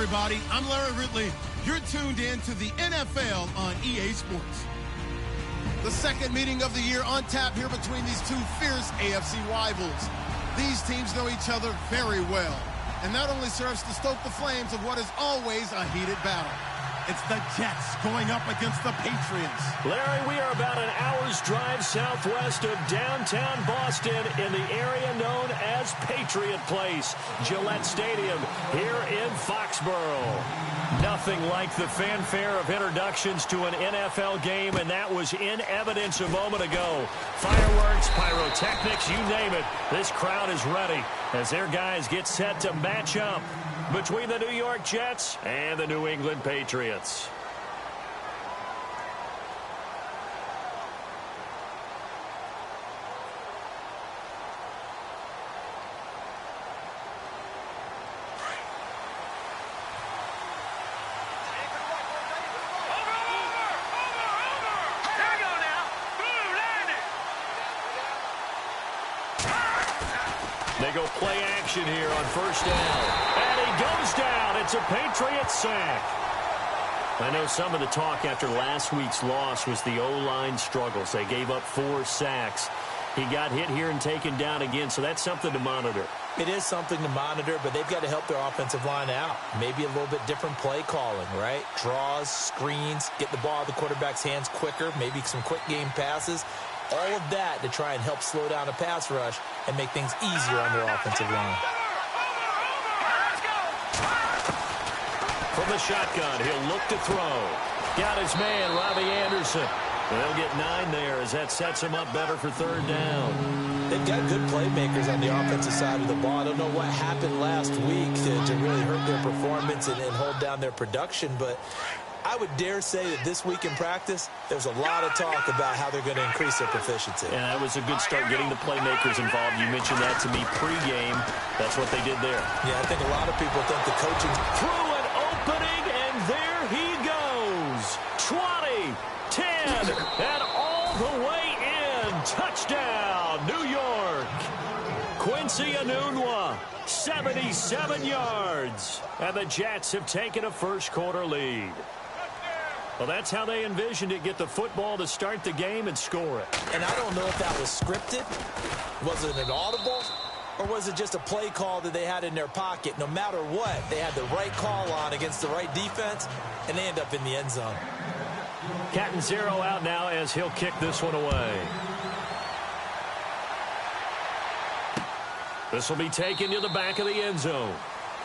everybody. I'm Larry Ridley. You're tuned in to the NFL on EA Sports. The second meeting of the year on tap here between these two fierce AFC rivals. These teams know each other very well, and that only serves to stoke the flames of what is always a heated battle. It's the Jets going up against the Patriots. Larry, we are about an hour's drive southwest of downtown Boston in the area known as Patriot Place, Gillette Stadium, here in Foxborough. Nothing like the fanfare of introductions to an NFL game, and that was in evidence a moment ago. Fireworks, pyrotechnics, you name it. This crowd is ready as their guys get set to match up between the New York Jets and the New England Patriots. They go play action here on first down. And he goes down. It's a Patriots sack. I know some of the talk after last week's loss was the O-line struggles. They gave up 4 sacks. He got hit here and taken down again, so that's something to monitor. It is something to monitor, but they've got to help their offensive line out. Maybe a little bit different play calling, right? Draws, screens, get the ball out of the quarterback's hands quicker, maybe some quick game passes. All of that to try and help slow down a pass rush and make things easier on their offensive line. From the shotgun, he'll look to throw. Got his man, Robbie Anderson. They'll get 9 there as that sets him up better for third down. They've got good playmakers on the offensive side of the ball. I don't know what happened last week to really hurt their performance and hold down their production, but I would dare say that this week in practice, there's a lot of talk about how they're going to increase their proficiency. And that was a good start getting the playmakers involved. You mentioned that to me pregame. That's what they did there. Yeah, I think a lot of people think the coaching through an opening, and there he goes. 20, 10, and all the way in. Touchdown, New York. Quincy Enunwa, 77 yards. And the Jets have taken a first-quarter lead. Well, that's how they envisioned it. Get the football to start the game and score it. And I don't know if that was scripted. Was it an audible? Or was it just a play call that they had in their pocket? No matter what, they had the right call on against the right defense, and they end up in the end zone. Catanzaro out now as he'll kick this one away. This will be taken to the back of the end zone.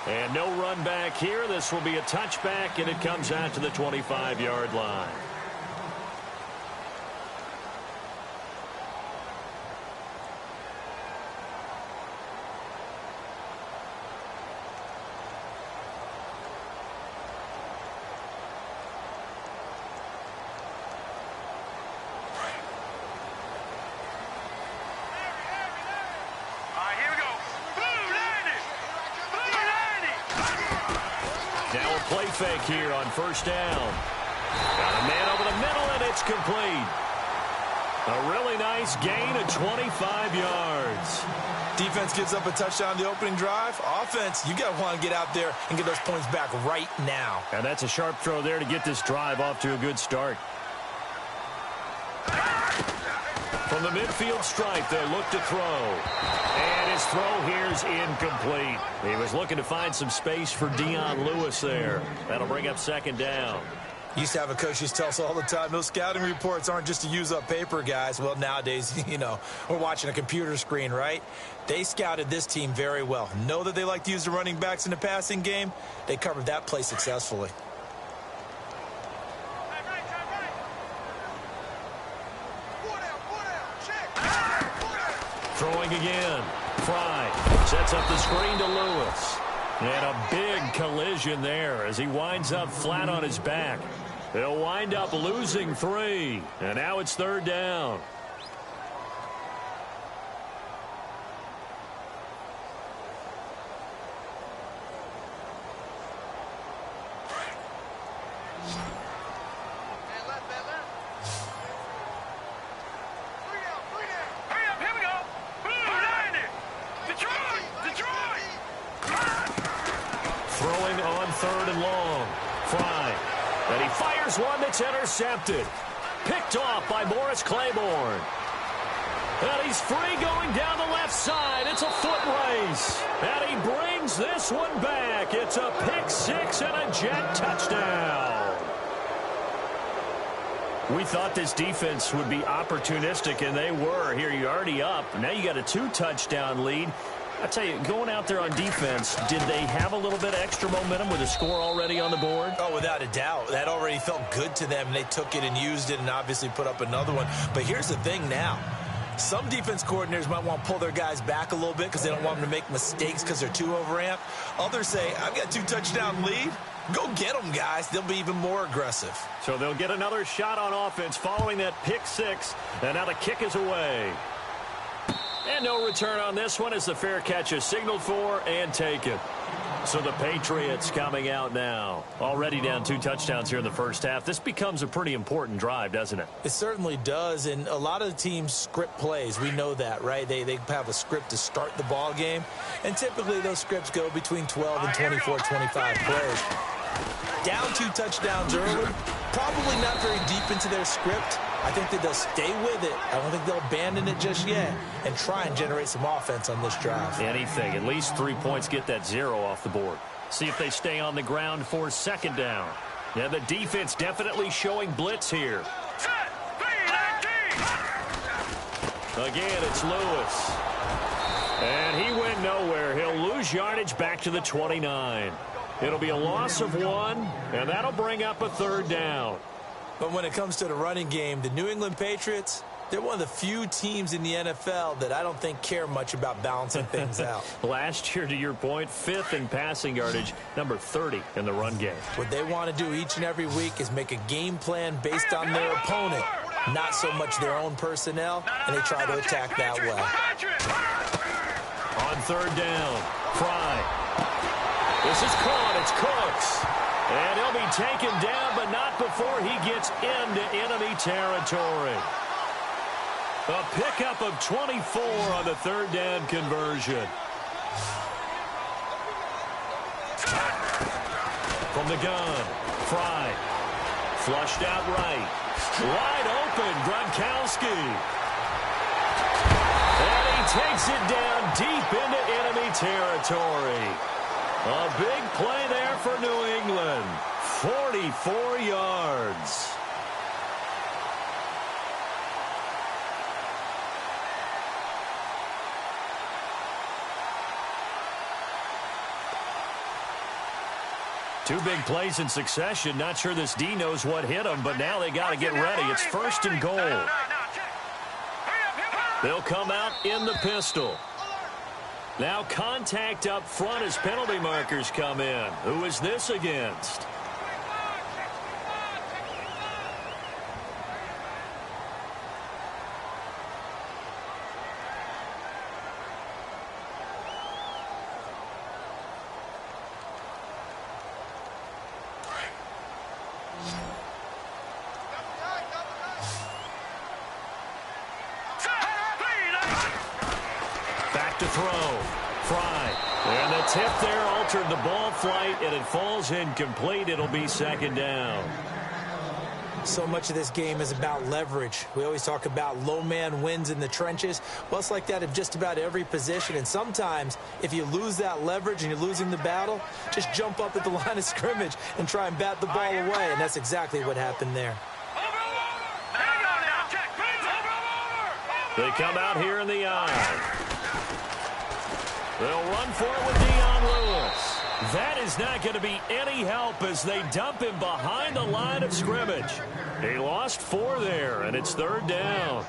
And no run back here. This will be a touchback, and it comes out to the 25-yard line. Play fake here on first down. Got a man over the middle, and it's complete. A really nice gain of 25 yards. Defense gives up a touchdown the opening drive. Offense, you got to want to get out there and get those points back right now. And that's a sharp throw there to get this drive off to a good start. From the midfield stripe, they'll look to throw. And his throw here's incomplete. He was looking to find some space for Dion Lewis there. That'll bring up second down. Used to have a coach used to tell us all the time, those scouting reports aren't just to use up paper, guys. Well, nowadays, we're watching a computer screen, right? They scouted this team very well. Know that they like to use the running backs in the passing game. They covered that play successfully. Throwing again. Fry sets up the screen to Lewis. And a big collision there as he winds up flat on his back. They'll wind up losing 3. And now it's third down. 3rd and long. Fry. And he fires one that's intercepted. Picked off by Morris Claiborne. And he's free going down the left side. It's a foot race. And he brings this one back. It's a pick six and a Jet touchdown. We thought this defense would be opportunistic, and they were. Here, you're already up. Now you got a 2-touchdown lead. I tell you, going out there on defense, did they have a little bit of extra momentum with a score already on the board? Oh, without a doubt. That already felt good to them, and they took it and used it and obviously put up another one. But here's the thing now. Some defense coordinators might want to pull their guys back a little bit because they don't want them to make mistakes because they're too overamped. Others say, I've got a 2-touchdown lead. Go get them, guys. They'll be even more aggressive. So they'll get another shot on offense following that pick six. And now the kick is away. And no return on this one as the fair catch is signaled for and taken. So the Patriots coming out now. Already down 2 touchdowns here in the first half. This becomes a pretty important drive, doesn't it? It certainly does, and a lot of the teams script plays. We know that, right? They have a script to start the ball game, and typically those scripts go between 12 and 24, 25 plays. Down 2 touchdowns early, probably not very deep into their script. I think that they'll stay with it. I don't think they'll abandon it just yet and try and generate some offense on this drive. Anything. At least 3 points, get that 0 off the board. See if they stay on the ground for 2nd down. Yeah, the defense definitely showing blitz here. Again, it's Lewis. And he went nowhere. He'll lose yardage back to the 29. It'll be a loss of 1, and that'll bring up a 3rd down. But when it comes to the running game, the New England Patriots, they're one of the few teams in the NFL that I don't think care much about balancing things out. Last year, to your point, 5th in passing yardage, number 30 in the run game. What they want to do each and every week is make a game plan based on their opponent, not so much their own personnel, and they try to attack that way. On 3rd down, Fry. This is caught. It's Cooks. And he'll be taken down, but not before he gets into enemy territory. A pickup of 24 on the 3rd down conversion. From the gun, Fry. Flushed out right. Wide open, Gronkowski. And he takes it down deep into enemy territory. A big play there for New England. 44 yards. Two big plays in succession. Not sure this D knows what hit him, but now they got to get ready. It's 1st and goal. They'll come out in the pistol. Now contact up front as penalty markers come in. Who is this against? Back to throw. Fry. And the tip there altered the ball flight, and it falls incomplete. It'll be 2nd down. So much of this game is about leverage. We always talk about low man wins in the trenches. Well, it's like that in just about every position. And sometimes, if you lose that leverage and you're losing the battle, just jump up at the line of scrimmage and try and bat the ball away. And that's exactly what happened there. They come out here in the eye. They'll run for it with Dion Lewis. That is not going to be any help as they dump him behind the line of scrimmage. He lost 4 there, and it's 3rd down.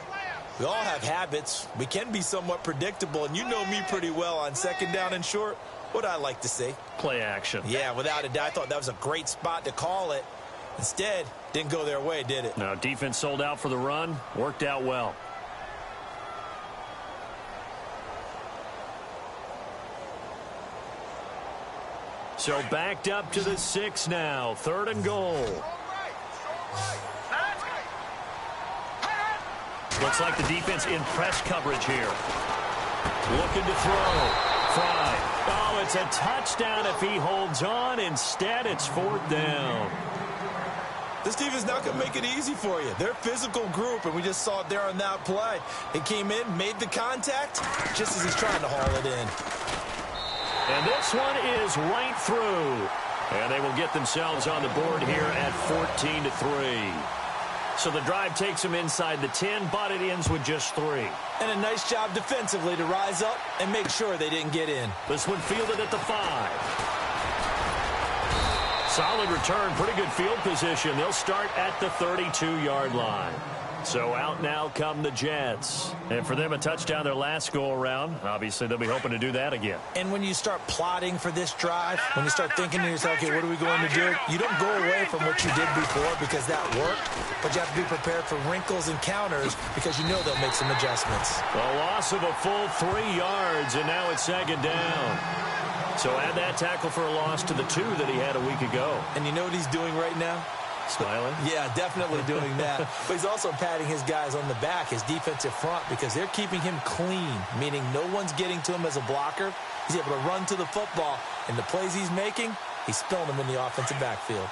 We all have habits. We can be somewhat predictable, and you know me pretty well on 2nd down and short. What I like to see. Play action. Yeah, without a doubt. I thought that was a great spot to call it. Instead, didn't go their way, did it? Now, defense sold out for the run. Worked out well. So backed up to the 6 now. 3rd and goal. Looks like the defense in press coverage here. Looking to throw. Fry. Oh, it's a touchdown if he holds on. Instead, it's 4th down. This team is not going to make it easy for you. They're a physical group, and we just saw it there on that play. He came in, made the contact, just as he's trying to haul it in. And this one is right through. And they will get themselves on the board here at 14-3. So the drive takes them inside the 10, but it ends with just 3. And a nice job defensively to rise up and make sure they didn't get in. This one fielded at the 5. Solid return, pretty good field position. They'll start at the 32-yard line. So out now come the Jets. And for them, a touchdown their last go-around. Obviously, they'll be hoping to do that again. And when you start plotting for this drive, when you start thinking to yourself, okay, what are we going to do? You don't go away from what you did before because that worked, but you have to be prepared for wrinkles and counters because you know they'll make some adjustments. A loss of a full 3 yards, and now it's 2nd down. So add that tackle for a loss to the 2 that he had a week ago. And you know what he's doing right now? Smiling? Yeah, definitely doing that. But he's also patting his guys on the back, his defensive front, because they're keeping him clean, meaning no one's getting to him as a blocker. He's able to run to the football, and the plays he's making, he's spilling them in the offensive backfield.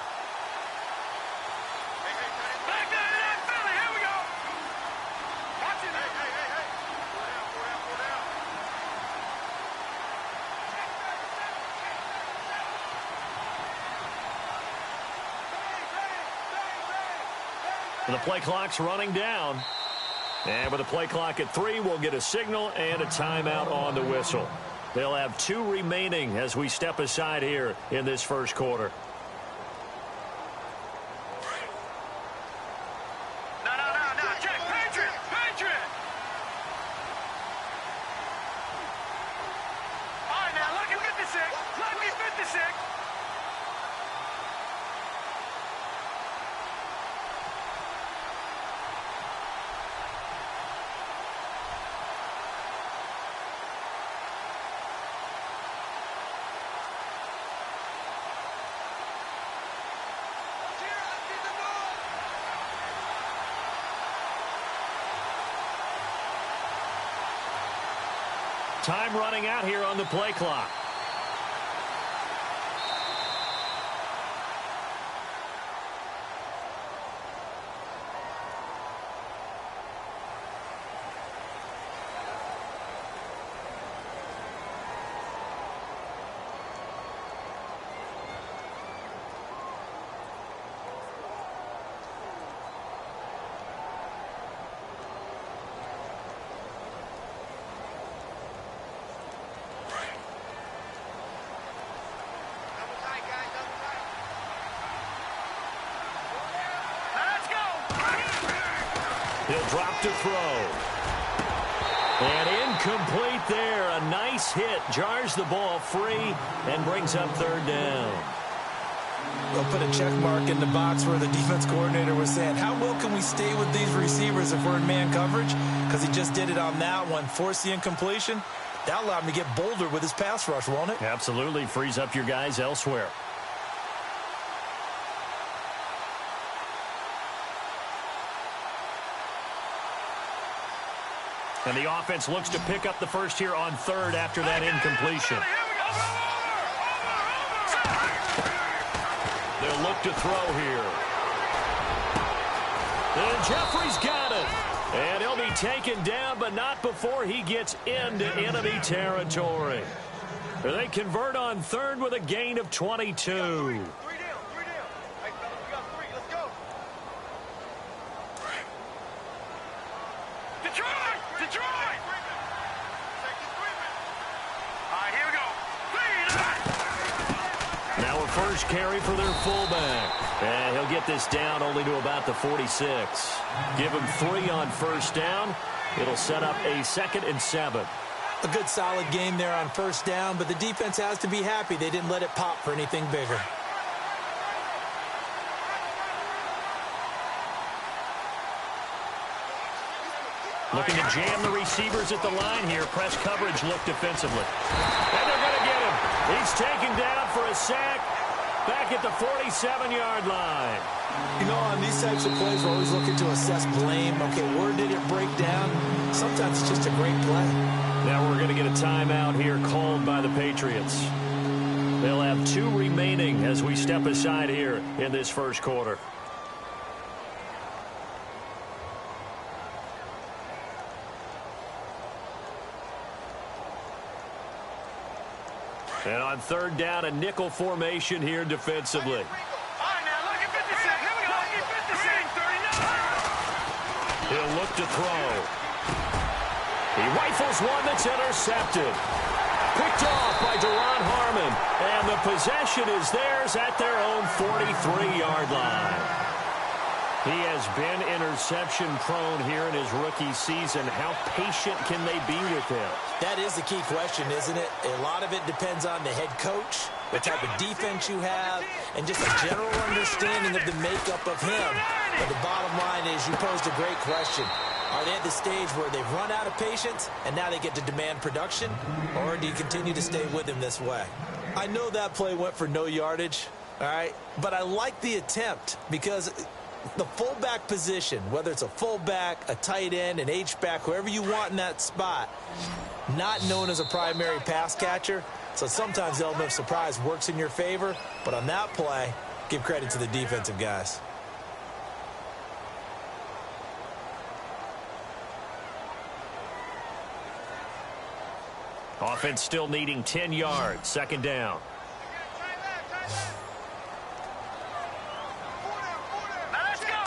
The play clock's running down. And with the play clock at 3, we'll get a signal and a timeout on the whistle. They'll have 2 remaining as we step aside here in this first quarter. No. Check. Patriot. All right, now, let me 56. Let me 56. Time running out here on the play clock. He'll drop to throw. And incomplete there. A nice hit. Jars the ball free and brings up 3rd down. They'll put a check mark in the box where the defense coordinator was saying, how well can we stay with these receivers if we're in man coverage? Because he just did it on that one. Force the incompletion. That allowed him to get bolder with his pass rush, won't it? Absolutely. Frees up your guys elsewhere. And the offense looks to pick up the first here on 3rd after that incompletion. They'll look to throw here. And Jeffrey's got it. And he'll be taken down, but not before he gets into enemy territory. They convert on 3rd with a gain of 22. Now a first carry for their fullback. And he'll get this down only to about the 46. Give him 3 on first down. It'll set up a 2nd and 7. A good solid game there on first down, but the defense has to be happy they didn't let it pop for anything bigger. Looking to jam the receivers at the line here. Press coverage look defensively. And they're going to get him. He's taken down for a sack back at the 47-yard line. You know, on these types of plays, we're always looking to assess blame. Okay, where did it break down? Sometimes it's just a great play. Now we're going to get a timeout here called by the Patriots. They'll have 2 remaining as we step aside here in this first quarter. And on third down, a nickel formation here defensively. All right, now, look at 56. Here we go. Look at 56. 39. He'll look to throw. He rifles one that's intercepted. Picked off by Deron Harmon. And the possession is theirs at their own 43-yard line. He has been interception prone here in his rookie season. How patient can they be with him? That is the key question, isn't it? A lot of it depends on the head coach, what type of defense you have, and just a general understanding of the makeup of him. But the bottom line is you posed a great question. Are they at the stage where they've run out of patience and now they get to demand production? Or do you continue to stay with him this way? I know that play went for no yardage, all right? But I like the attempt because the fullback position, whether it's a fullback, a tight end, an H-back, whoever you want in that spot, not known as a primary pass catcher. So sometimes the element of surprise works in your favor. But on that play, give credit to the defensive guys. Offense still needing 10 yards. Second down. Now let's go.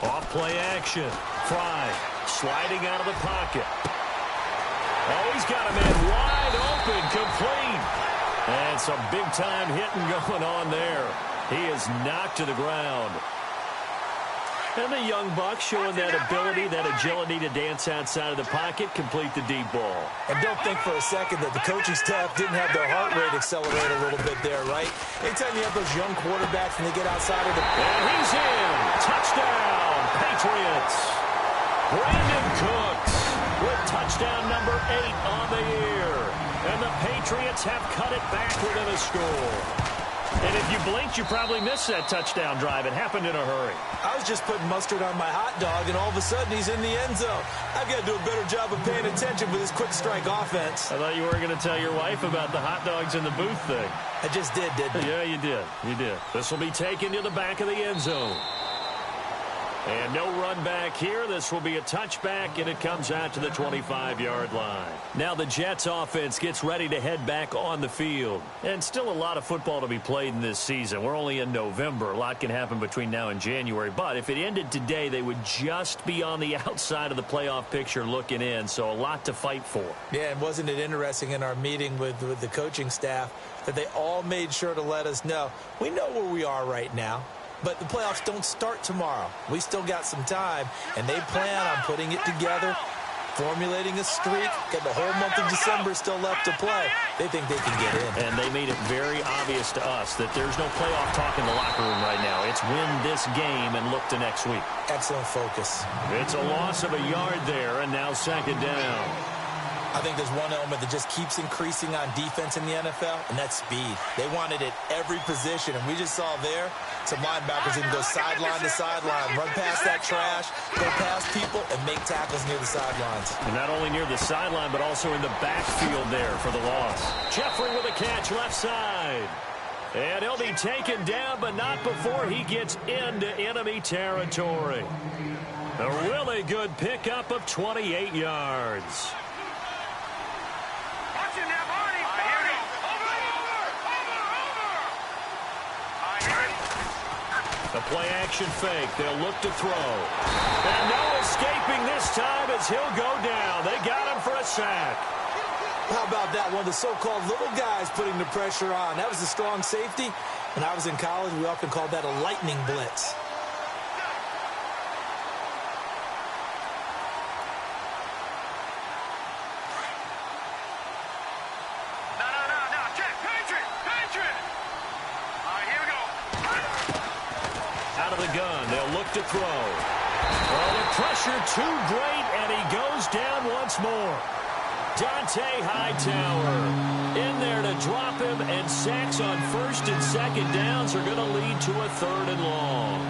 Off play action. Fry sliding out of the pocket. Oh, he's got a man wide open, complete. And some big-time hitting going on there. He is knocked to the ground. And the young buck showing that ability, that agility to dance outside of the pocket, complete the deep ball. And don't think for a second that the coaching staff didn't have their heart rate accelerate a little bit there, right? Anytime you have those young quarterbacks and they get outside of the... And he's in. Touchdown, Patriots. Brandon Cooks with touchdown number 8 on the year. And the Patriots have cut it back within a score. And if you blinked, you probably missed that touchdown drive. It happened in a hurry. I was just putting mustard on my hot dog, and all of a sudden he's in the end zone. I've got to do a better job of paying attention with this quick strike offense. I thought you were going to tell your wife about the hot dogs in the booth thing. I just did, didn't I? Yeah, you did. You did. This will be taken to the back of the end zone. And no run back here. This will be a touchback, and it comes out to the 25-yard line. Now the Jets offense gets ready to head back on the field. And still a lot of football to be played in this season. We're only in November. A lot can happen between now and January. But if it ended today, they would just be on the outside of the playoff picture looking in. So a lot to fight for. Yeah, and wasn't it interesting in our meeting with the coaching staff that they all made sure to let us know, we know where we are right now. But the playoffs don't start tomorrow. We still got some time, and they plan on putting it together, formulating a streak, got the whole month of December still left to play. They think they can get in. And they made it very obvious to us that there's no playoff talk in the locker room right now. It's win this game and look to next week. Excellent focus. It's a loss of a yard there, and now second down. I think there's one element that just keeps increasing on defense in the NFL, and that's speed. They want it at every position, and we just saw there some linebackers even go sideline to sideline, run past that trash, go past people, and make tackles near the sidelines. And not only near the sideline, but also in the backfield there for the loss. Jeffrey with a catch left side. And he'll be taken down, but not before he gets into enemy territory. A really good pickup of 28 yards. The play-action fake. They'll look to throw. And no escaping this time as he'll go down. They got him for a sack. How about that? One of the so-called little guys putting the pressure on. That was a strong safety. When I was in college, we often called that a lightning blitz. To throw. Well, the pressure too great, and he goes down once more. Dante Hightower in there to drop him, and sacks on first and second downs are going to lead to a third and long.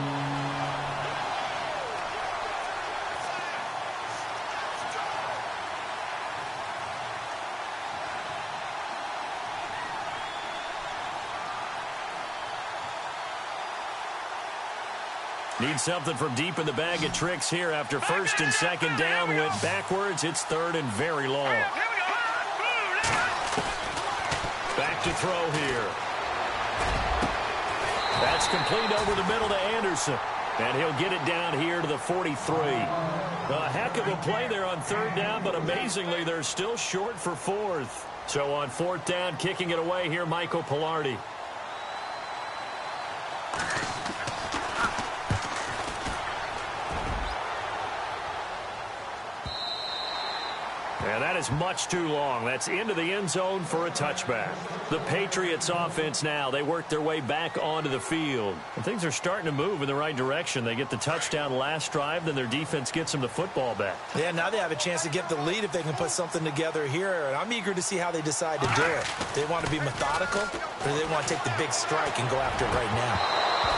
Need something from deep in the bag of tricks here after first and second down went backwards. It's third and very long. Back to throw here. That's complete over the middle to Anderson. And he'll get it down here to the 43. A heck of a play there on third down, but amazingly, they're still short for fourth. So on fourth down, kicking it away here, Michael Pilardi. And that is much too long. That's into the end zone for a touchback. The Patriots offense now, they work their way back onto the field. And things are starting to move in the right direction. They get the touchdown last drive, then their defense gets them the football back. Yeah, now they have a chance to get the lead if they can put something together here. And I'm eager to see how they decide to do it. They want to be methodical, or do they want to take the big strike and go after it right now?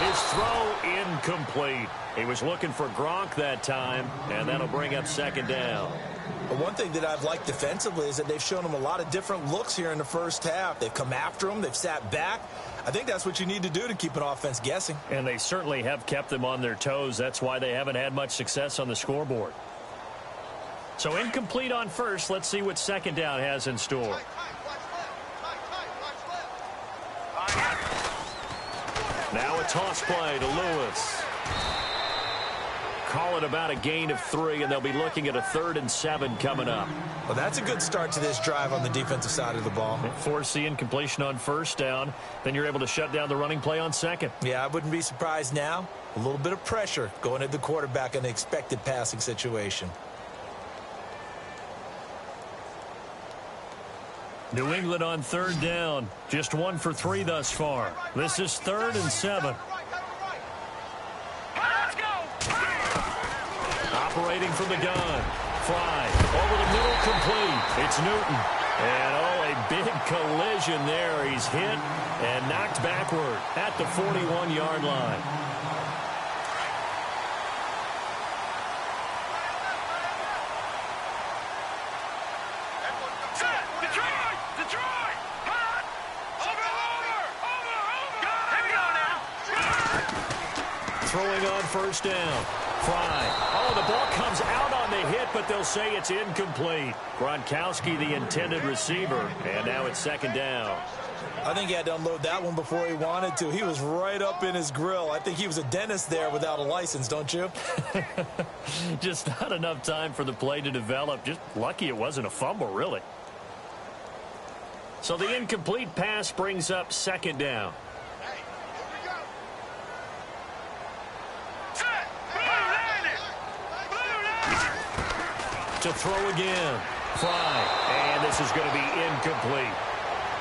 His throw incomplete. He was looking for Gronk that time, and that'll bring up second down. But one thing that I've liked defensively is that they've shown him a lot of different looks here in the first half. They've come after him. They've sat back. I think that's what you need to do to keep an offense guessing. And they certainly have kept them on their toes. That's why they haven't had much success on the scoreboard. So incomplete on first. Let's see what second down has in store. Now a toss play to Lewis. Call it about a gain of 3, and they'll be looking at a 3rd and 7 coming up. Well, that's a good start to this drive on the defensive side of the ball. Force the incompletion on first down. Then you're able to shut down the running play on second. Yeah, I wouldn't be surprised now. A little bit of pressure going at the quarterback in an expected passing situation. New England on third down. Just 1 for 3 thus far. This is 3rd and 7. Operating from the gun. Fly. Over the middle, complete. It's Newton. And, oh, a big collision there. He's hit and knocked backward at the 41-yard line. Throwing on first down. Fry. Oh, the ball comes out on the hit, but they'll say it's incomplete. Gronkowski, the intended receiver, and now it's second down. I think he had to unload that one before he wanted to. He was right up in his grill. I think he was a dentist there without a license, don't you? Just not enough time for the play to develop. Just lucky it wasn't a fumble, really. So the incomplete pass brings up second down. To throw again. Fly. And this is going to be incomplete.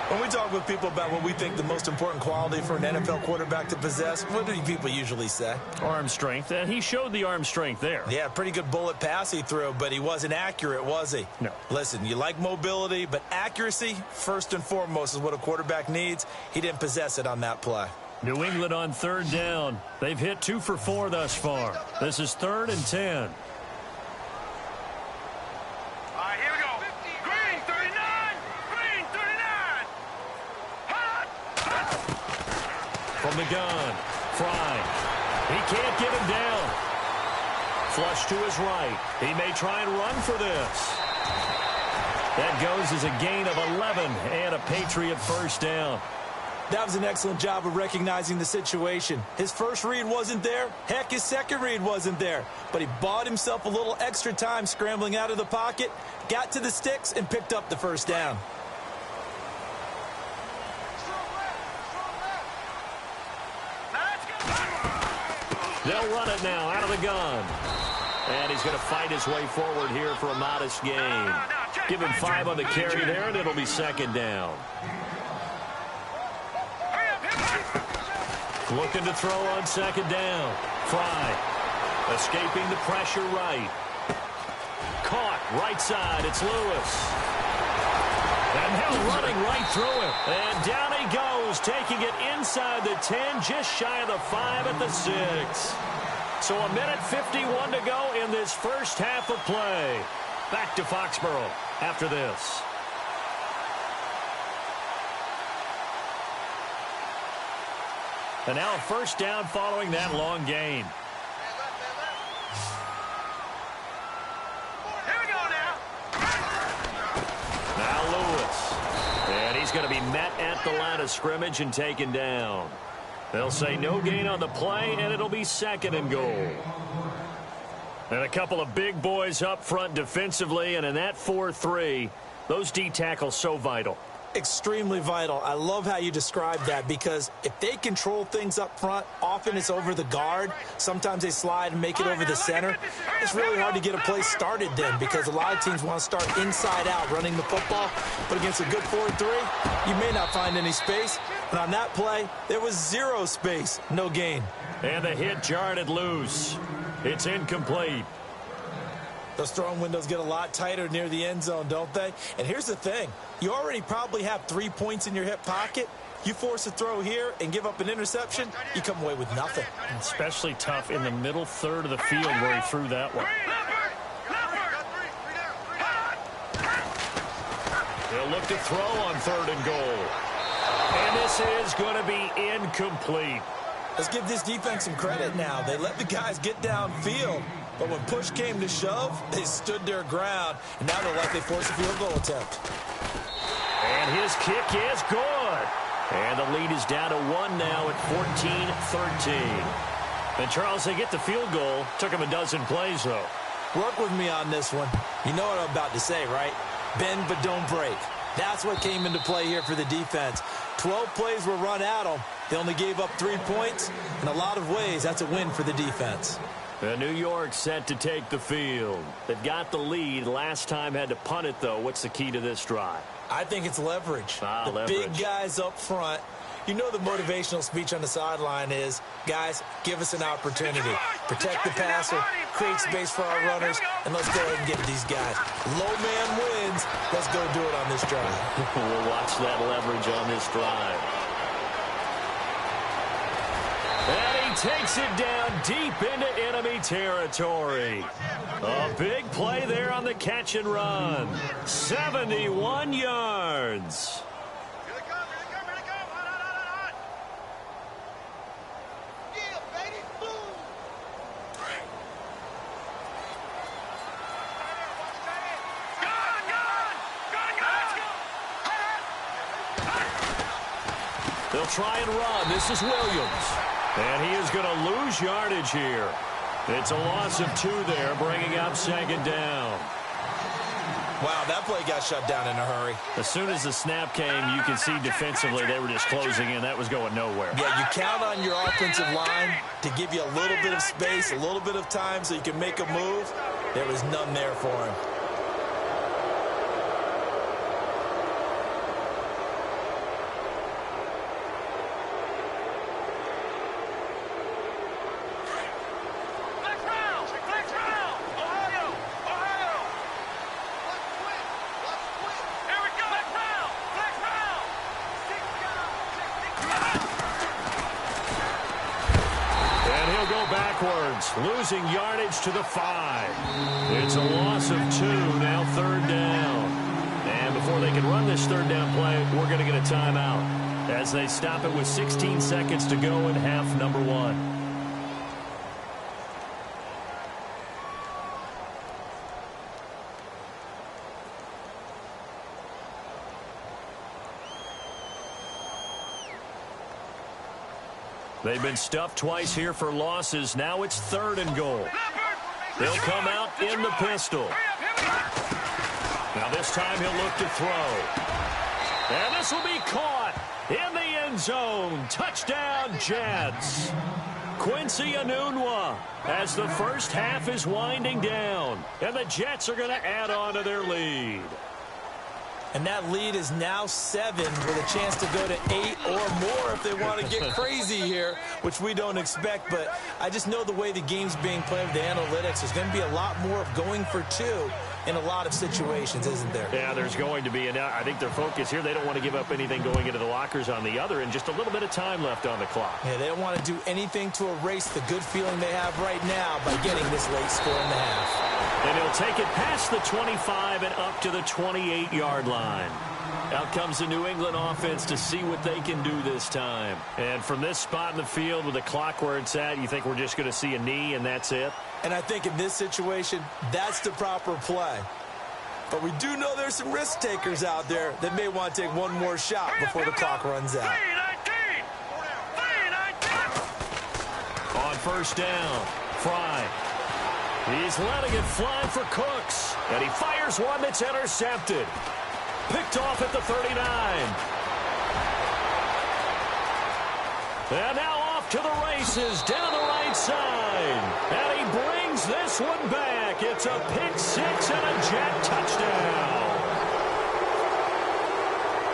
When we talk with people about what we think the most important quality for an NFL quarterback to possess, what do people usually say? Arm strength. And he showed the arm strength there. Yeah, pretty good bullet pass he threw, but he wasn't accurate, was he? No. Listen, you like mobility, but accuracy, first and foremost, is what a quarterback needs. He didn't possess it on that play. New England on third down. They've hit 2 for 4 thus far. This is 3rd and 10. From the gun, Fry. He can't get him down. Flush to his right. He may try and run for this. That goes as a gain of 11 and a Patriot first down. That was an excellent job of recognizing the situation. His first read wasn't there. Heck, his second read wasn't there. But he bought himself a little extra time scrambling out of the pocket, got to the sticks, and picked up the first down. They'll run it now out of the gun. And he's going to fight his way forward here for a modest gain. Give him 5 on the carry there, and it'll be second down. Looking to throw on second down. Fry. Escaping the pressure right. Caught right side. It's Lewis. And now running right through him. And down he goes, taking it inside the 10, just shy of the 5 at the 6. So a minute 51 to go in this first half of play. Back to Foxborough after this. And now a first down following that long gain. going to be met at the line of scrimmage and taken down. They'll say no gain on the play, and it'll be 2nd and goal. And a couple of big boys up front defensively, and in that 4-3, those D tackles so vital. Extremely vital. I love how you described that, because if they control things up front, often it's over the guard. Sometimes they slide and make it over the center. It's really hard to get a play started then, because a lot of teams want to start inside out running the football. But against a good 4-3, you may not find any space. And on that play, there was 0 space, no gain. And the hit jarred it loose. It's incomplete. Those throwing windows get a lot tighter near the end zone, don't they? And here's the thing. You already probably have 3 points in your hip pocket. You force a throw here and give up an interception, you come away with nothing. Especially tough in the middle third of the field where he threw that one. They'll look to throw on 3rd and goal. And this is going to be incomplete. Let's give this defense some credit now. They let the guys get downfield, but when push came to shove, they stood their ground, and now they'll likely force a field goal attempt. And his kick is good. And the lead is down to 1 now at 14-13. And Charles, they get the field goal. Took him a dozen plays, though. Work with me on this one. You know what I'm about to say, right? Bend but don't break. That's what came into play here for the defense. 12 plays were run at them. They only gave up 3 points. In a lot of ways, that's a win for the defense. New York set to take the field. They've got the lead. Last time had to punt it, though. What's the key to this drive? I think it's leverage. The leverage. Big guys up front. You know the motivational speech on the sideline is, guys, give us an opportunity. Protect the passer, create space for our runners, and let's go ahead and get these guys. Low man wins. Let's go do it on this drive. We'll watch that leverage on this drive. And he takes it down deep into enemy territory. A big play there on the catch and run. 71 yards. They'll try and run. This is Williams. And he is going to lose yardage here. It's a loss of 2 there, bringing up 2nd down. Wow, that play got shut down in a hurry. As soon as the snap came, you can see defensively they were just closing in. That was going nowhere. Yeah, you count on your offensive line to give you a little bit of space, a little bit of time so you can make a move. There was none there for him. Losing yardage to the 5. It's a loss of 2, now 3rd down. And before they can run this 3rd down play, we're going to get a timeout as they stop it with 16 seconds to go in half number 1. They've been stuffed twice here for losses. Now it's 3rd and goal. They'll come out in the pistol. Now this time he'll look to throw. And this will be caught in the end zone. Touchdown, Jets. Quincy Enunwa as the first half is winding down. And the Jets are going to add on to their lead. And that lead is now 7 with a chance to go to 8 or more if they want to get crazy here, which we don't expect. But I just know the way the game's being played with the analytics, there's going to be a lot more of going for 2 in a lot of situations, isn't there? Yeah, there's going to be. And I think their focus here, they don't want to give up anything going into the lockers on the other, and just a little bit of time left on the clock. Yeah, they don't want to do anything to erase the good feeling they have right now by getting this late score in the half. And he'll take it past the 25 and up to the 28-yard line. Out comes the New England offense to see what they can do this time. And from this spot in the field with the clock where it's at, you think we're just going to see a knee and that's it? And I think in this situation, that's the proper play. But we do know there's some risk takers out there that may want to take one more shot before the clock runs out. 3-19. On first down, Fry. He's letting it fly for Cooks. And he fires one that's intercepted. Picked off at the 39. And now off to the races down the right side. And he brings this one back. It's a pick six and a Jet touchdown.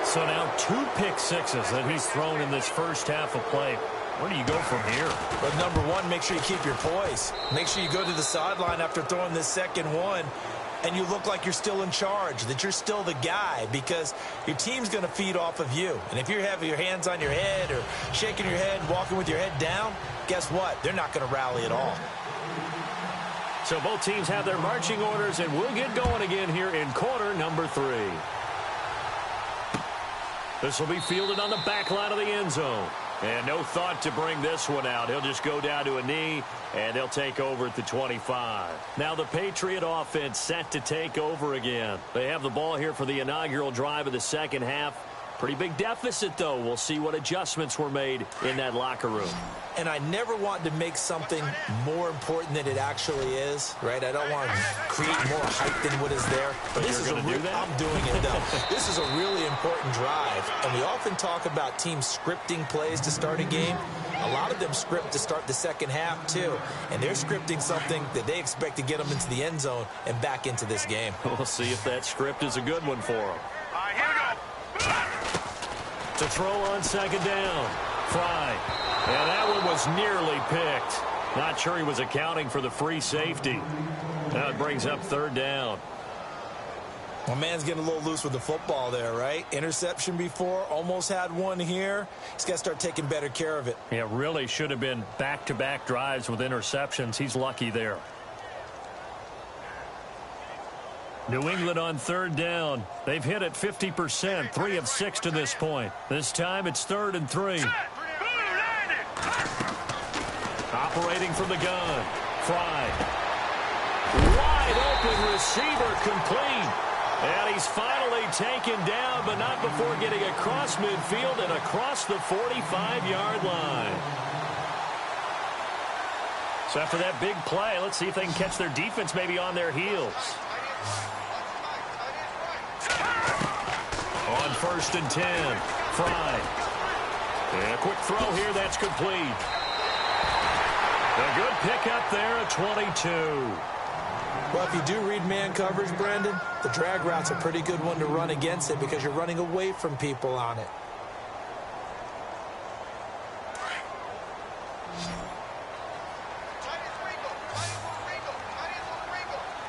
So now 2 pick sixes that he's thrown in this first half of play. Where do you go from here? But number one, make sure you keep your poise. Make sure you go to the sideline after throwing this second one, and you look like you're still in charge, that you're still the guy, because your team's going to feed off of you. And if you're having your hands on your head or shaking your head, walking with your head down, guess what? They're not going to rally at all. So both teams have their marching orders, and we'll get going again here in quarter number 3. This will be fielded on the back line of the end zone. And no thought to bring this one out. He'll just go down to a knee, and they'll take over at the 25. Now the Patriot offense set to take over again. They have the ball here for the inaugural drive of the second half. Pretty big deficit, though. We'll see what adjustments were made in that locker room. And I never want to make something more important than it actually is, right? I don't want to create more hype than what is there. But this is going to do that? I'm doing it, though. This is a really important drive. And we often talk about teams scripting plays to start a game. A lot of them script to start the second half, too. And they're scripting something that they expect to get them into the end zone and back into this game. We'll see if that script is a good one for them. All right, here we go. To throw on second down. Fry. And that one was nearly picked. Not sure he was accounting for the free safety. Now it brings up third down. Well, man's getting a little loose with the football there, right? Interception before, almost had one here. He's got to start taking better care of it. Yeah, really should have been back-to-back drives with interceptions. He's lucky there. New England on third down. They've hit it 50%, 3 of 6 to this point. This time it's 3rd and 3. Operating from the gun. Fry. Wide open receiver complete. And he's finally taken down, but not before getting across midfield and across the 45-yard line. So after that big play, let's see if they can catch their defense maybe on their heels. On 1st and 10, Fry. And a quick throw here, that's complete. A good pickup there at 22. Well, if you do read man coverage, Brendan, the drag route's a pretty good one to run against it because you're running away from people on it.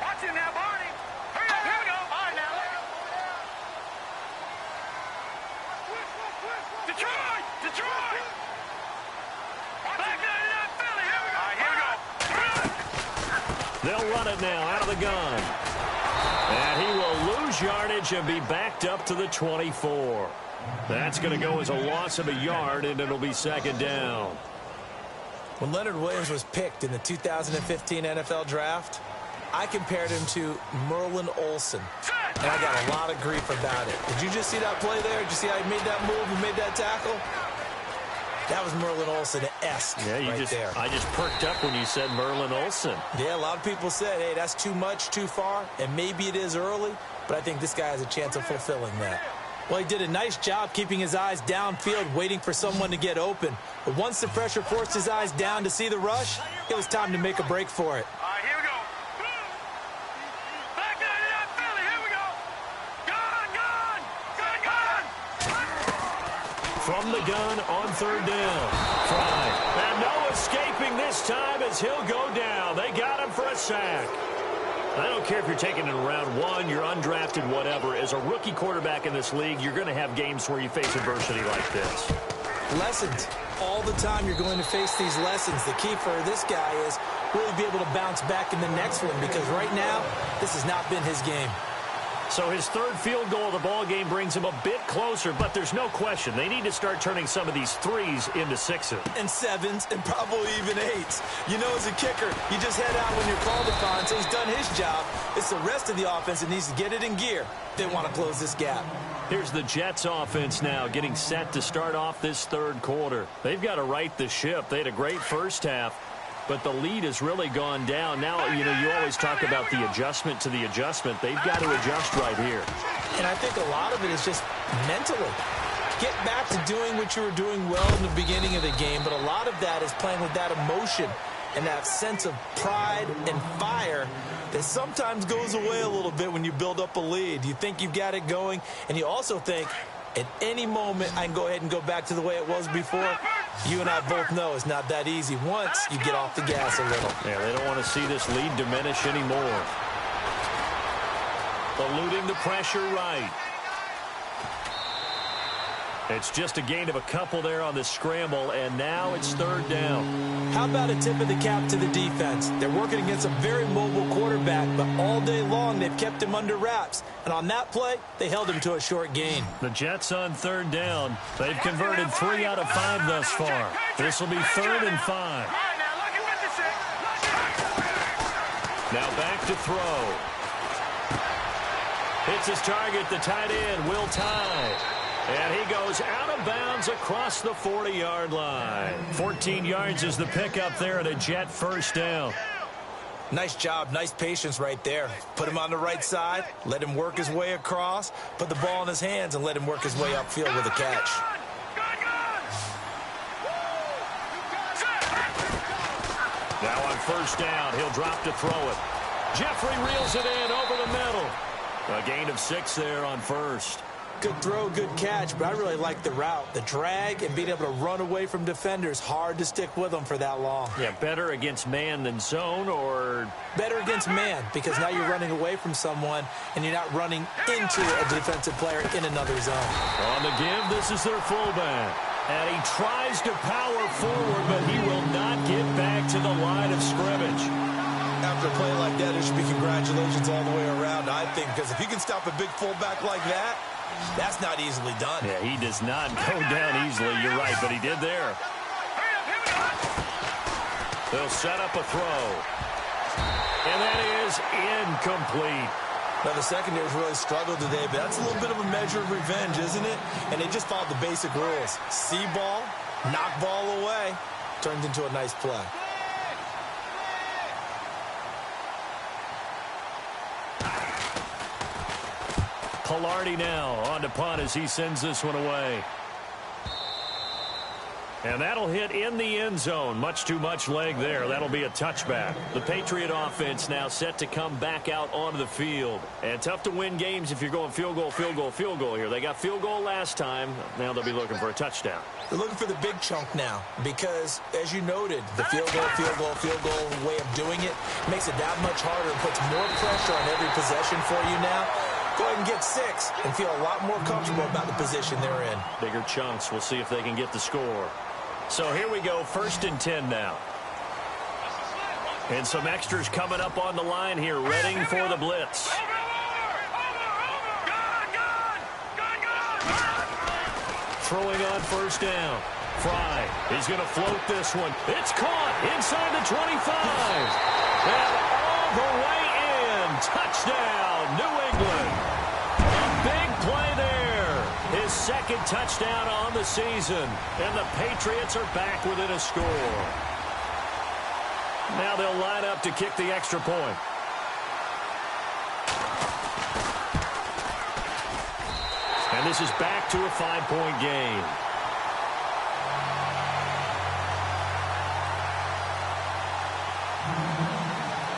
Watch him now, Barney. Hurry up, here we go. All right, now. Detroit! Detroit! Back down to that Philly. Here we go. All right, here we go. They'll run it now out of the gun. And he will lose yardage and be backed up to the 24. That's going to go as a loss of a yard, and it'll be 2nd down. When Leonard Williams was picked in the 2015 NFL Draft, I compared him to Merlin Olsen, and I got a lot of grief about it. Did you just see that play there? Did you see how he made that move and made that tackle? That was Merlin Olsen-esque there. I just perked up when you said Merlin Olsen. Yeah, a lot of people said, hey, that's too much, too far, and maybe it is early, but I think this guy has a chance of fulfilling that. Well, he did a nice job keeping his eyes downfield, waiting for someone to get open. But once the pressure forced his eyes down to see the rush, it was time to make a break for it. All right, here we go. Back down to that Philly. Here we go. Gun! From the gun on 3rd down. Fry. And no escaping this time as he'll go down. They got him for a sack. I don't care if you're taking it in round 1, you're undrafted, whatever. As a rookie quarterback in this league, you're going to have games where you face adversity like this. Lessons. All the time you're going to face these lessons. The key for this guy is really be able to bounce back in the next one because right now, this has not been his game. So his third field goal of the ball game brings him a bit closer, but there's no question they need to start turning some of these threes into sixes. And sevens, and probably even eights. You know, as a kicker, you just head out when you're called upon, so he's done his job. It's the rest of the offense that needs to get it in gear. They want to close this gap. Here's the Jets offense now getting set to start off this third quarter. They've got to right the ship. They had a great first half, but the lead has really gone down. Now, you know, you always talk about the adjustment to the adjustment. They've got to adjust right here. And I think a lot of it is just mentally. Get back to doing what you were doing well in the beginning of the game, but a lot of that is playing with that emotion and that sense of pride and fire that sometimes goes away a little bit when you build up a lead. You think you've got it going, and you also think, at any moment, I can go ahead and go back to the way it was before. You and I both know it's not that easy once you get off the gas a little. Yeah, they don't want to see this lead diminish anymore. Eluding the pressure right. It's just a gain of a couple there on the scramble, and now it's third down. How about a tip of the cap to the defense? They're working against a very mobile quarterback, but all day long they've kept him under wraps. And on that play, they held him to a short gain. The Jets on third down. They've converted 3 out of 5 thus far. This will be 3rd and 5. Now back to throw. Hits his target, the tight end, Will Tye. And he goes out of bounds across the 40-yard line. 14 yards is the pickup there at a Jet first down. Nice job, nice patience right there. Put him on the right side, let him work his way across, put the ball in his hands, and let him work his way upfield with a catch. Now on first down, he'll drop to throw it. Jeffrey reels it in over the middle. A gain of 6 there on first. Good throw, good catch, but I really like the route. The drag and being able to run away from defenders, hard to stick with them for that long. Yeah, better against man than zone, or? Better against man, because now you're running away from someone and you're not running into a defensive player in another zone. On the give, this is their fullback. And he tries to power forward, but he will not get back to the line of scrimmage. After a play like that, there should be congratulations all the way around, I think, because if you can stop a big fullback like that, that's not easily done. Yeah, he does not go down easily. You're right, but he did there. They'll set up a throw. And that is incomplete. Now, the secondary's really struggled today, but that's a little bit of a measure of revenge, isn't it? And they just followed the basic rules. See ball, knock ball away, turns into a nice play. Pilardi now on to punt as he sends this one away. And that'll hit in the end zone. Much too much leg there. That'll be a touchback. The Patriot offense now set to come back out onto the field. And tough to win games if you're going field goal, field goal, field goal here. They got field goal last time. Now they'll be looking for a touchdown. They're looking for the big chunk now because, as you noted, the field goal, field goal, field goal way of doing it makes it that much harder and puts more pressure on every possession for you now. Go ahead and get 6 and feel a lot more comfortable about the position they're in. Bigger chunks. We'll see if they can get the score. So here we go, 1st and 10 now. And some extras coming up on the line here, readying for the blitz. Throwing on first down. Fry is going to float this one. It's caught inside the 25. And all the way in. Touchdown, New England. A big play there. His 2nd touchdown on the season. And the Patriots are back within a score. Now they'll line up to kick the extra point. And this is back to a 5-point game.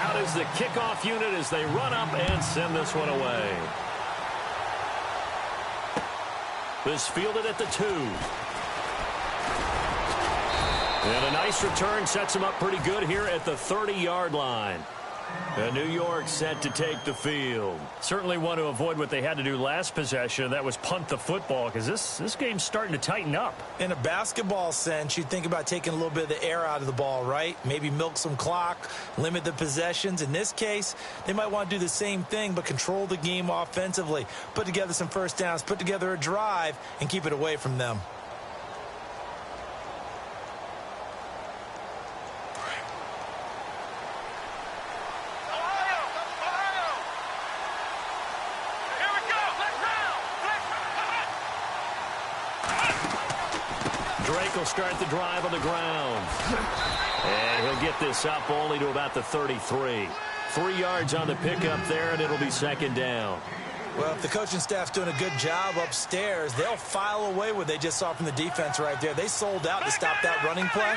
Out is the kickoff unit as they run up and send this one away. This fielded at the 2. And a nice return sets him up pretty good here at the 30-yard line. And New York set to take the field. Certainly want to avoid what they had to do last possession. That was punt the football, because this game's starting to tighten up. In a basketball sense, you think about taking a little bit of the air out of the ball, right? Maybe milk some clock, limit the possessions. In this case, they might want to do the same thing, but control the game offensively. Put together some first downs, put together a drive, and keep it away from them. Will start the drive on the ground. And he'll get this up only to about the 33. 3 yards on the pickup there, and it'll be second down. Well, if the coaching staff's doing a good job upstairs, they'll file away what they just saw from the defense right there. They sold out to stop that running play.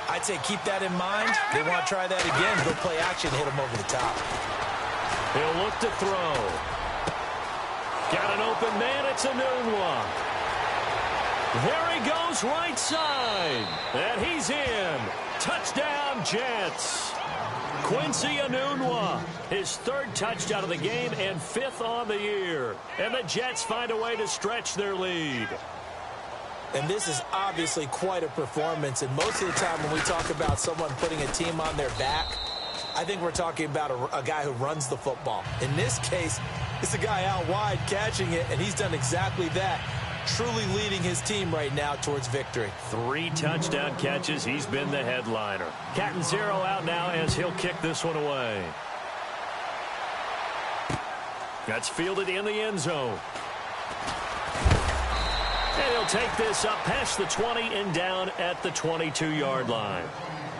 I'd say keep that in mind. They want to try that again. They'll play action, hit them over the top. He'll look to throw. Got an open man. It's a Nunwa. There he goes right side. And he's in. Touchdown, Jets. Quincy Enunwa, his 3rd touchdown of the game and 5th on the year. And the Jets find a way to stretch their lead. And this is obviously quite a performance. And most of the time when we talk about someone putting a team on their back, I think we're talking about a guy who runs the football. In this case, it's a guy out wide catching it, and he's done exactly that. Truly leading his team right now towards victory. 3 touchdown catches. He's been the headliner. Cat and 0 out now as he'll kick this one away. That's fielded in the end zone. And he'll take this up past the 20 and down at the 22-yard line.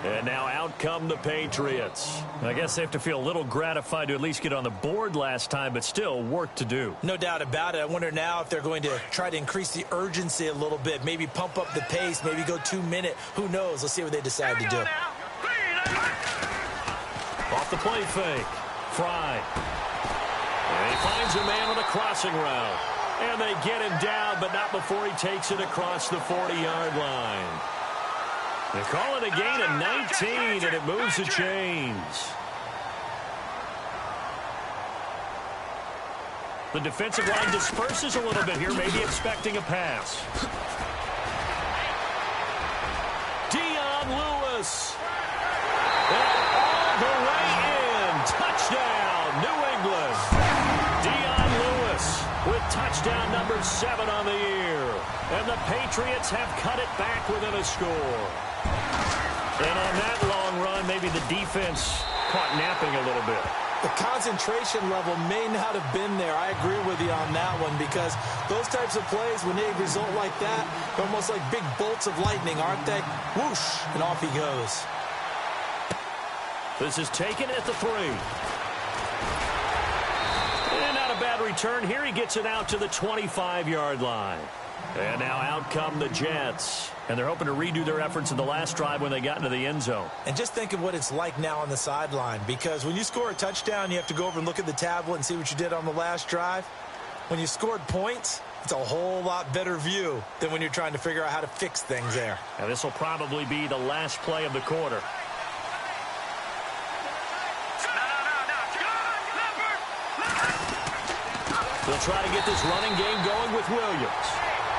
And now out come the Patriots. I guess they have to feel a little gratified to at least get on the board last time, but still work to do. No doubt about it. I wonder now if they're going to try to increase the urgency a little bit, maybe pump up the pace, maybe go 2-minute. Who knows? Let's see what they decide to do. Off the play fake. Fry. And he finds a man on a crossing route. And they get him down, but not before he takes it across the 40-yard line. They call it a gain of 19, and it moves the chains. The defensive line disperses a little bit here, maybe expecting a pass. Dion Lewis. And all the way in. Touchdown, New England. Dion Lewis with touchdown number 7 on the year. And the Patriots have cut it back within a score. And on that long run, maybe the defense caught napping a little bit. The concentration level may not have been there. I agree with you on that one, because those types of plays, when they result like that, they're almost like big bolts of lightning, aren't they? Whoosh, and off he goes. This is taken at the 3. And not a bad return here. He gets it out to the 25-yard line. And now out come the Jets. And they're hoping to redo their efforts in the last drive when they got into the end zone. And just think of what it's like now on the sideline, because when you score a touchdown, you have to go over and look at the tablet and see what you did on the last drive. When you scored points, it's a whole lot better view than when you're trying to figure out how to fix things there. And this will probably be the last play of the quarter. They'll try to get this running game going with Williams.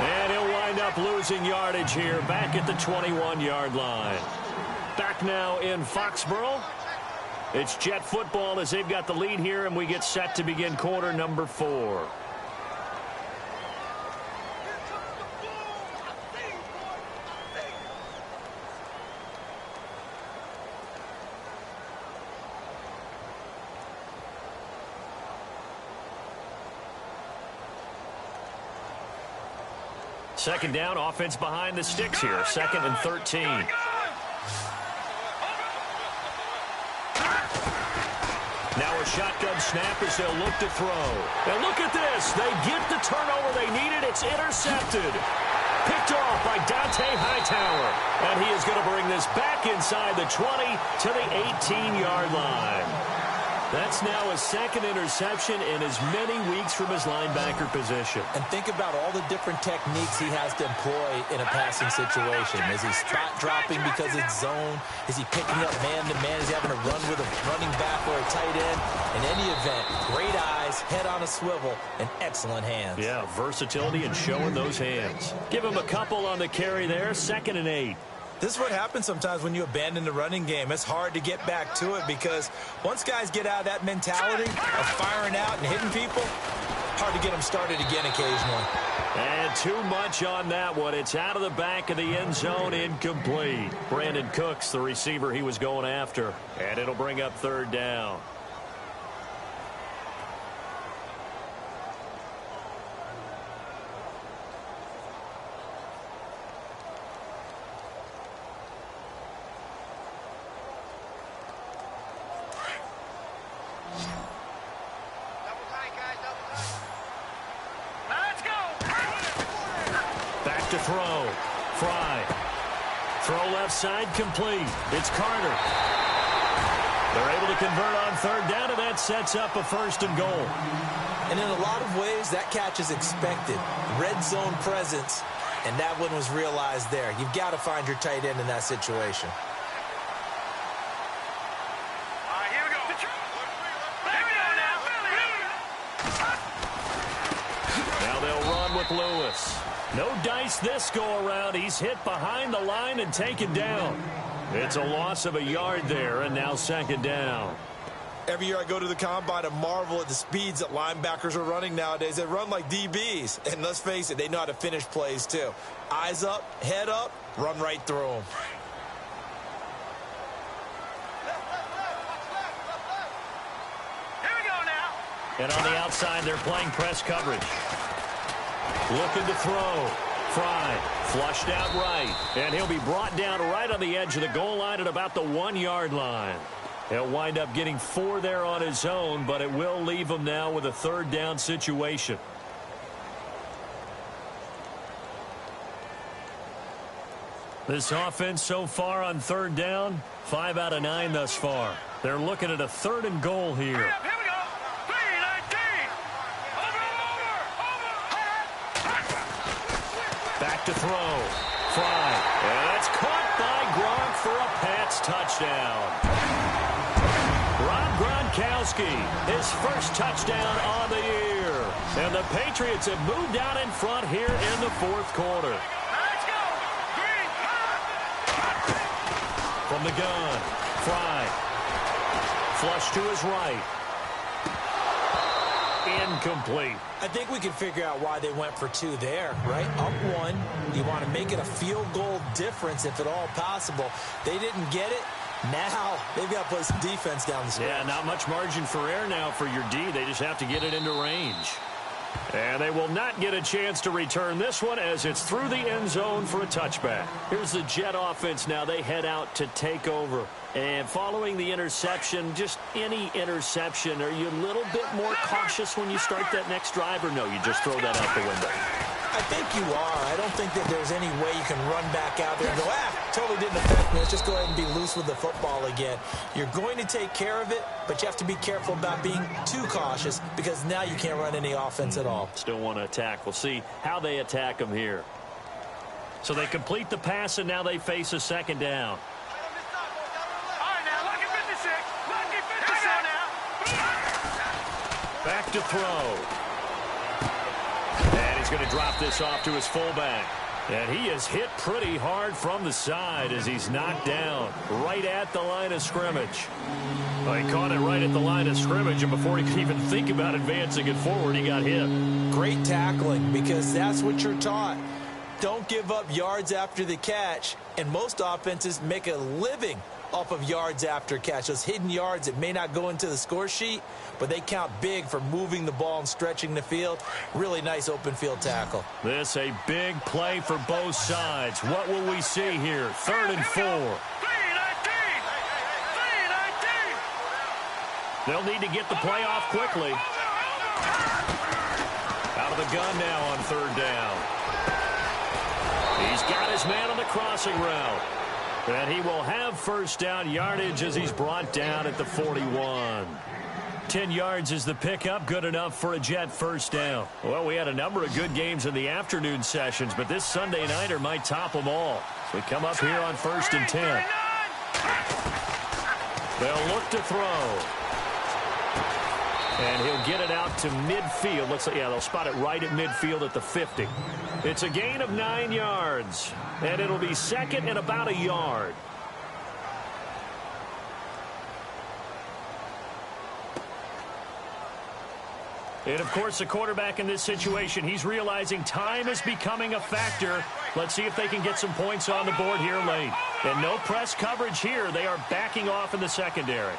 And he'll wind up losing yardage here back at the 21-yard line. Back now in Foxborough. It's Jet football as they've got the lead here, and we get set to begin quarter number 4. Second down, offense behind the sticks here. 2nd and 13. Now a shotgun snap as they'll look to throw. And look at this. They get the turnover they needed. It's intercepted. Picked off by Dante Hightower. And he is going to bring this back inside the 20 to the 18-yard line. That's now his second interception in as many weeks from his linebacker position. And think about all the different techniques he has to employ in a passing situation. Is he spot dropping because it's zone? Is he picking up man-to-man? Is he having to run with a running back or a tight end? In any event, great eyes, head on a swivel, and excellent hands. Yeah, versatility and showing those hands. Give him a couple on the carry there, 2nd and 8. This is what happens sometimes when you abandon the running game. It's hard to get back to it because once guys get out of that mentality of firing out and hitting people, hard to get them started again occasionally. And too much on that one. It's out of the back of the end zone, incomplete. Brandon Cooks, the receiver he was going after. And it'll bring up 3rd down. To throw. Fry. Throw left side complete. It's Carter. They're able to convert on 3rd down, and that sets up a 1st and goal. And in a lot of ways, that catch is expected. Red zone presence, and that one was realized there. You've got to find your tight end in that situation. All right, here we go. Now they'll run with Lewis. No dice this go-around. He's hit behind the line and taken down. It's a loss of a yard there, and now 2nd down. Every year I go to the combine and marvel at the speeds that linebackers are running nowadays. They run like DBs, and let's face it, they know how to finish plays too. Eyes up, head up, run right through them. Here we go now. And on the outside, they're playing press coverage. Looking to throw. Fry flushed out right. And he'll be brought down right on the edge of the goal line at about the 1-yard line. He'll wind up getting 4 there on his own, but it will leave him now with a 3rd down situation. This offense so far on 3rd down, 5 out of 9 thus far. They're looking at a 3rd and goal here. Here we go. 3-19. Back to throw. Fry. And that's caught by Gronk for a Pats touchdown. Rob Gronkowski, his first touchdown on the year. And the Patriots have moved out in front here in the 4th quarter. Let's go. Green. From the gun, Fry. Flush to his right. Incomplete. I think we can figure out why they went for 2 there, right? Up 1. You want to make it a field goal difference if at all possible. They didn't get it. Now they've got to play some defense down the stretch. Yeah, not much margin for error now for your D. They just have to get it into range. And they will not get a chance to return this one as it's through the end zone for a touchback. Here's the Jet offense now. They head out to take over. And following the interception, just any interception, are you a little bit more cautious when you start that next drive, or no, you just throw that out the window? I think you are. I don't think that there's any way you can run back out there and go, totally didn't affect me. Let's just go ahead and be loose with the football again. You're going to take care of it, but you have to be careful about being too cautious because now you can't run any offense at all. Still want to attack. We'll see how they attack them here. So they complete the pass, and now they face a 2nd down. Back to throw. And he's going to drop this off to his fullback. And he is hit pretty hard from the side as he's knocked down right at the line of scrimmage. Well, he caught it right at the line of scrimmage, and before he could even think about advancing it forward, he got hit. Great tackling, because that's what you're taught. Don't give up yards after the catch, and most offenses make a living off of yards after catch. Those hidden yards that may not go into the score sheet, but they count big for moving the ball and stretching the field. Really nice open field tackle. This a big play for both sides. What will we see here? 3rd and 4. They'll need to get the play off quickly. Out of the gun now on 3rd down. He's got his man on the crossing route. And he will have 1st down yardage as he's brought down at the 41. 10 yards is the pickup, good enough for a Jet first down. Well, we had a number of good games in the afternoon sessions, but this Sunday nighter might top them all. So we come up here on 1st and 10. They'll look to throw. And he'll get it out to midfield. Looks like, yeah, they'll spot it right at midfield at the 50. It's a gain of 9 yards, and it'll be second and about a yard. And, of course, the quarterback in this situation, he's realizing time is becoming a factor. Let's see if they can get some points on the board here late. And no press coverage here. They are backing off in the secondary.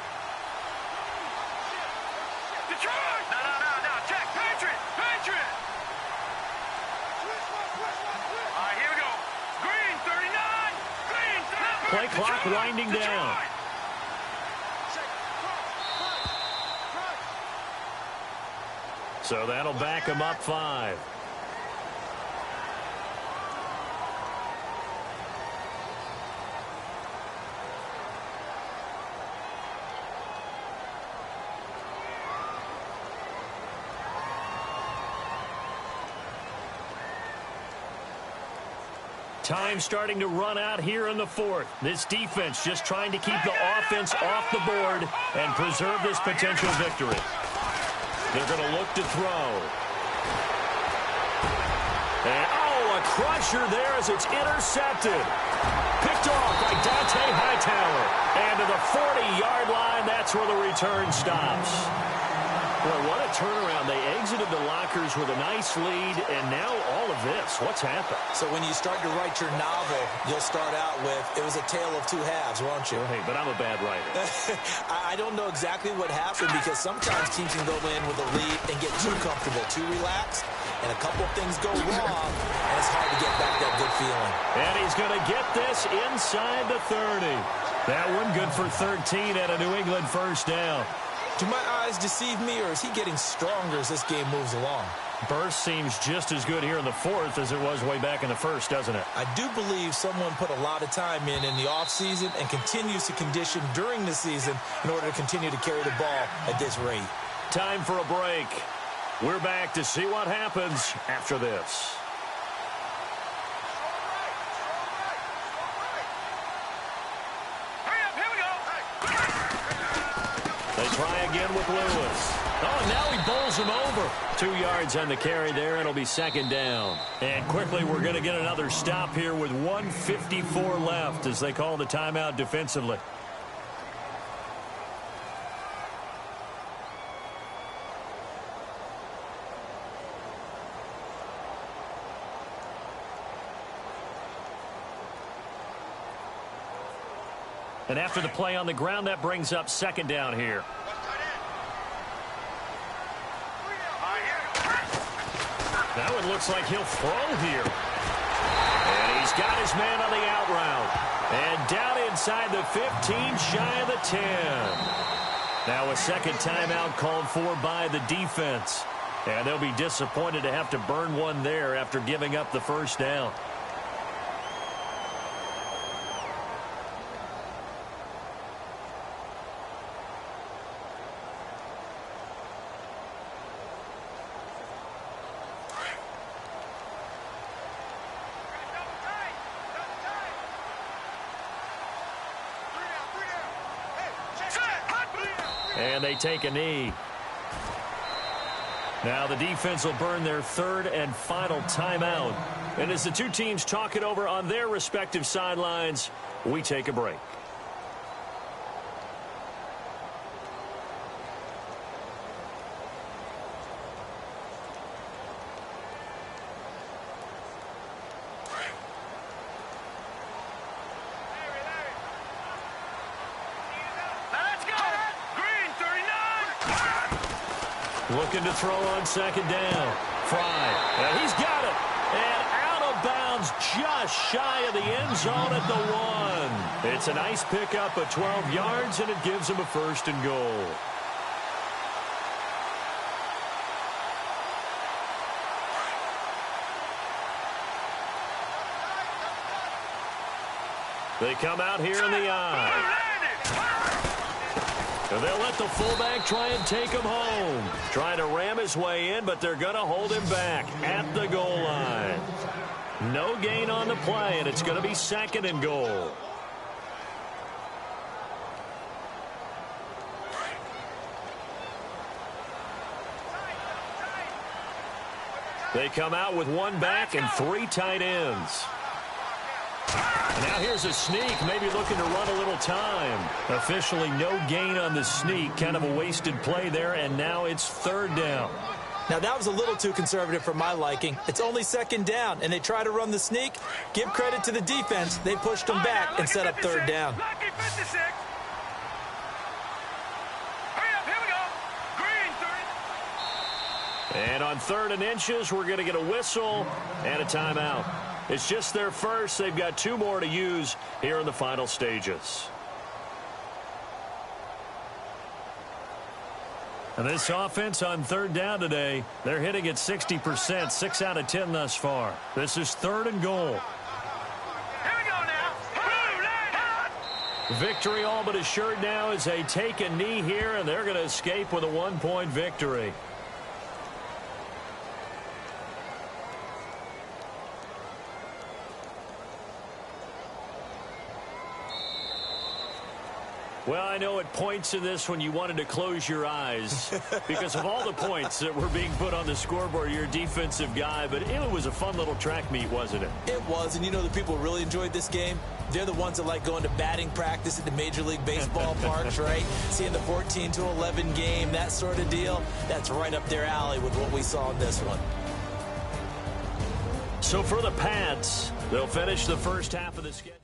Play clock winding down. So that'll back him up 5. Time starting to run out here in the 4th. This defense just trying to keep the offense off the board and preserve this potential victory. They're going to look to throw. And, a crusher there as it's intercepted. Picked off by Dante Hightower. And to the 40-yard line, that's where the return stops. Boy, what a turnaround. They exited the lockers with a nice lead, and now all of this. What's happened? So when you start to write your novel, you'll start out with, it was a tale of 2 halves, won't you? Hey, but I'm a bad writer. I don't know exactly what happened because sometimes teams can go in with a lead and get too comfortable, too relaxed, and a couple of things go wrong, and it's hard to get back that good feeling. And he's going to get this inside the 30. That one good for 13 and a New England first down. Do my eyes deceive me, or is he getting stronger as this game moves along? Burst seems just as good here in the 4th as it was way back in the 1st, doesn't it? I do believe someone put a lot of time in the offseason and continues to condition during the season in order to continue to carry the ball at this rate. Time for a break. We're back to see what happens after this. They try again with Lewis. Oh, now he bowls him over. 2 yards on the carry there, and it'll be second down. And quickly, we're going to get another stop here with 1:54 left as they call the timeout defensively. And after the play on the ground, that brings up second down here. That one looks like he'll throw here. And he's got his man on the out route. And down inside the 15, shy of the 10. Now a second timeout called for by the defense. And they'll be disappointed to have to burn one there after giving up the first down. And they take a knee. Now the defense will burn their 3rd and final timeout. And as the two teams talk it over on their respective sidelines, we take a break. Looking to throw on second down. Fry. And he's got it. And out of bounds just shy of the end zone at the 1. It's a nice pickup of 12 yards, and it gives him a 1st and goal. They come out here in the eye. And they'll let the fullback try and take him home. Trying to ram his way in, but they're going to hold him back at the goal line. No gain on the play, and it's going to be 2nd and goal. They come out with 1 back and 3 tight ends. Now here's a sneak, maybe looking to run a little time. Officially no gain on the sneak, kind of a wasted play there, and now it's 3rd down. Now that was a little too conservative for my liking. It's only 2nd down, and they try to run the sneak. Give credit to the defense. They pushed them back and set up 3rd down. Lucky 56. Hurry up, here we go. Green 3. And on 3rd and inches, we're going to get a whistle and a timeout. It's just their first. They've got 2 more to use here in the final stages. And this offense on 3rd down today, they're hitting at 60%, 6 out of 10 thus far. This is 3rd and goal. Here we go now. Blue line hot. Victory all but assured now as they take a knee here, and they're going to escape with a 1-point victory. Well, I know at points in this when you wanted to close your eyes because of all the points that were being put on the scoreboard. You're a defensive guy, but it was a fun little track meet, wasn't it? It was, and you know the people who really enjoyed this game? They're the ones that like going to batting practice at the Major League Baseball parks, right? Seeing the 14-11 game, that sort of deal. That's right up their alley with what we saw in this one. So for the Pats, they'll finish the first half of the schedule.